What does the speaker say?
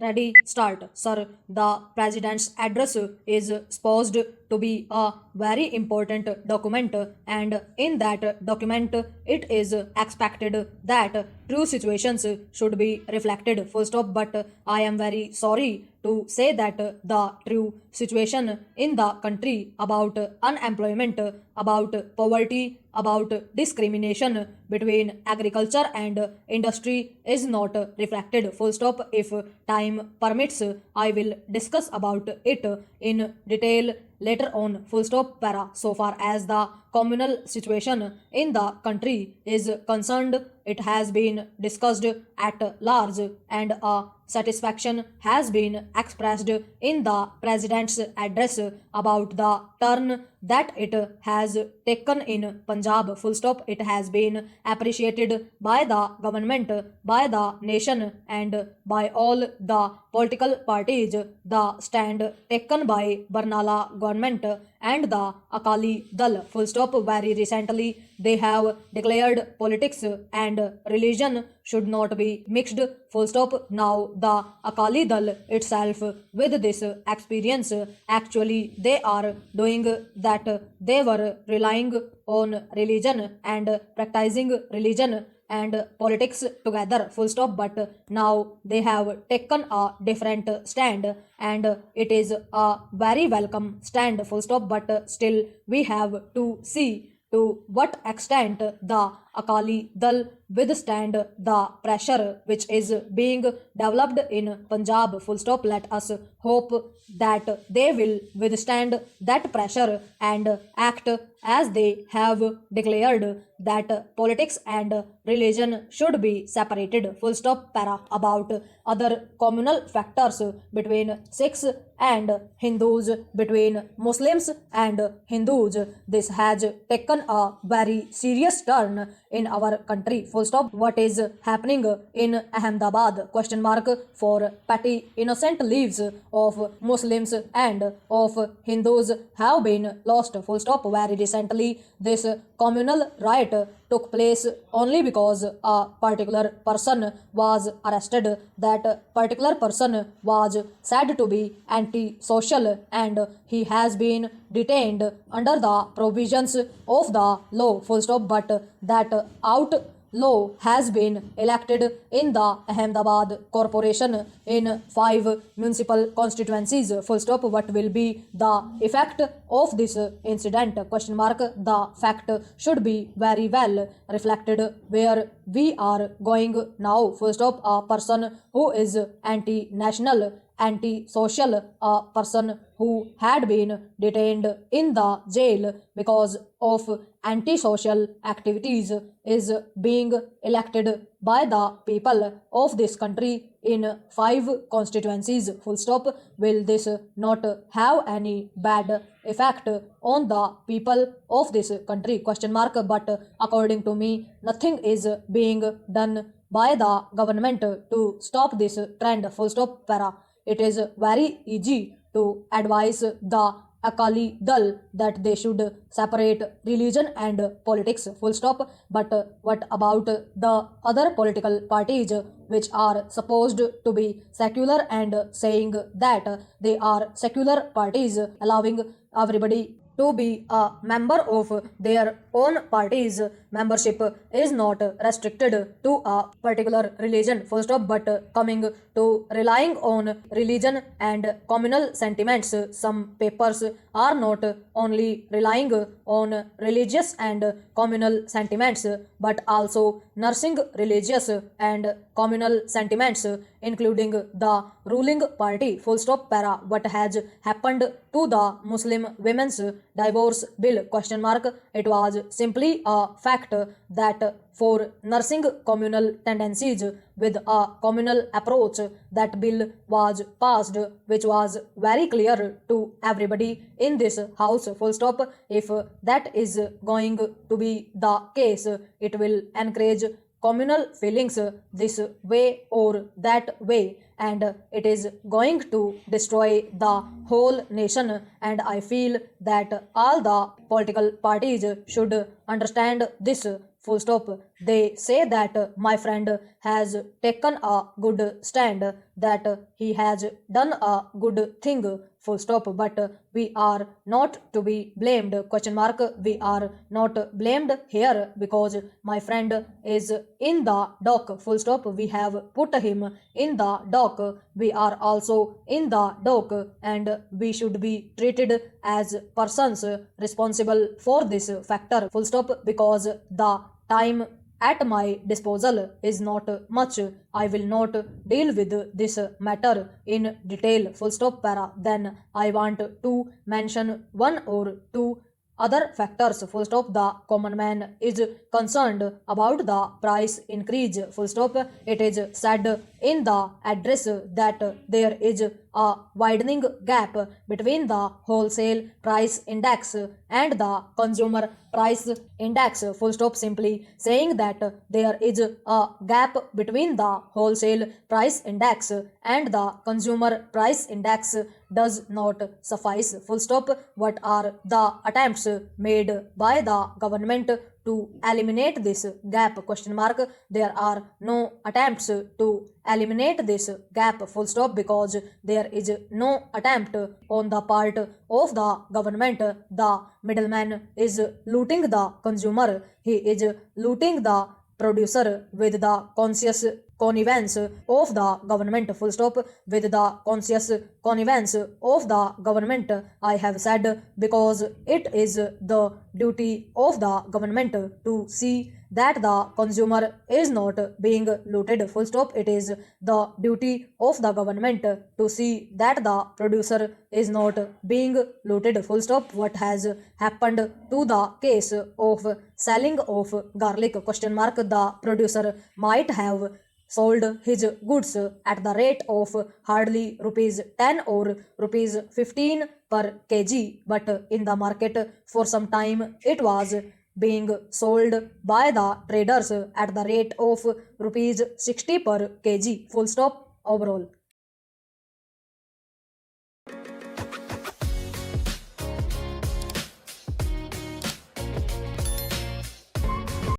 Ready, start. Sir, the President's address is supposed to be a very important document, and in that document, it is expected that true situations should be reflected. Full stop. But I am very sorry to say that the true situation in the country about unemployment, about poverty, about discrimination between agriculture and industry is not reflected. Full stop. If time permits, I will discuss about it in detail later on. Full stop. Para. So far as the communal situation in the country is concerned, it has been discussed at large, and a satisfaction has been expressed in the president's address about the turn that it has taken in Punjab. Full stop. It has been appreciated by the government, by the nation, and by all the political parties. The stand taken by Barnala government and the Akali Dal. Full stop. Very recently, they have declared politics and religion should not be mixed. Full stop. Now the Akali Dal itself, with this experience, actually they are doing that. They were relying on religion and practicing religion and politics together. Full stop. But now they have taken a different stand, and it is a very welcome stand. Full stop. But still we have to see to what extent the Akali Dal withstand the pressure which is being developed in Punjab. Full stop. Let us hope that they will withstand that pressure and act as they have declared that politics and religion should be separated. Full stop. Para. About other communal factors between Sikhs and Hindus, between Muslims and Hindus, this has taken a very serious turn in our country. Full stop. What is happening in Ahmedabad? Question mark. For petty innocent lives of Muslims and of Hindus have been lost. Full stop. Very recently, this communal riot took place only because a particular person was arrested. That particular person was said to be anti-social, and he has been detained under the provisions of the law. Full stop. But that outlaw has been elected in the Ahmedabad corporation in 5 municipal constituencies. Full stop. What will be the effect of this incident? Question mark. The fact should be very well reflected where we are going now. Full stop. A person who is anti-national, anti-social, a person who had been detained in the jail because of anti-social activities is being elected by the people of this country in 5 constituencies. Full stop. Will this not have any bad effect on the people of this country? Question mark. But according to me, nothing is being done by the government to stop this trend. Full stop. Para. It is very easy to advise the Akali Dal that they should separate religion and politics. Full stop. But what about the other political parties which are supposed to be secular and saying that they are secular parties, allowing everybody to be a member of their own party's membership is not restricted to a particular religion. Full stop. But coming to relying on religion and communal sentiments, some papers are not only relying on religious and communal sentiments but also nursing religious and communal sentiments, including the ruling party. Full stop. Para. What has happened to the Muslim women's divorce bill? Question mark. It was simply a fact that for nursing communal tendencies with a communal approach, that bill was passed, which was very clear to everybody in this house. Full stop. If that is going to be the case, it will encourage communal feelings this way or that way, and it is going to destroy the whole nation. And I feel that all the political parties should understand this full stop. They say that my friend has taken a good stand, that he has done a good thing, full stop. But we are not to be blamed, question mark. We are not blamed here because my friend is in the dock, full stop. We have put him in the dock. We are also in the dock, and we should be treated as persons responsible for this factor, full stop, because the time at my disposal is not much. I will not deal with this matter in detail, full stop, para. Then I want to mention one or two other factors, full stop. The common man is concerned about the price increase, full stop. It is said in the address that there is a widening gap between the wholesale price index and the consumer price index, full stop. Simply saying that there is a gap between the wholesale price index and the consumer price index does not suffice, full stop. What are the attempts made by the government to eliminate this gap, question mark? There are no attempts to eliminate this gap, full stop, because there is no attempt on the part of the government. The middleman is looting the consumer. He is looting the producer with the conscious connivance of the government, full stop. With the conscious connivance of the government, I have said, because it is the duty of the government to see that the consumer is not being looted, full stop. It is the duty of the government to see that the producer is not being looted, full stop. What has happened to the case of selling of garlic, question mark? The producer might have sold his goods at the rate of hardly rupees 10 or rupees 15 per kg, but in the market for some time it was being sold by the traders at the rate of rupees 60 per kg, full stop, overall.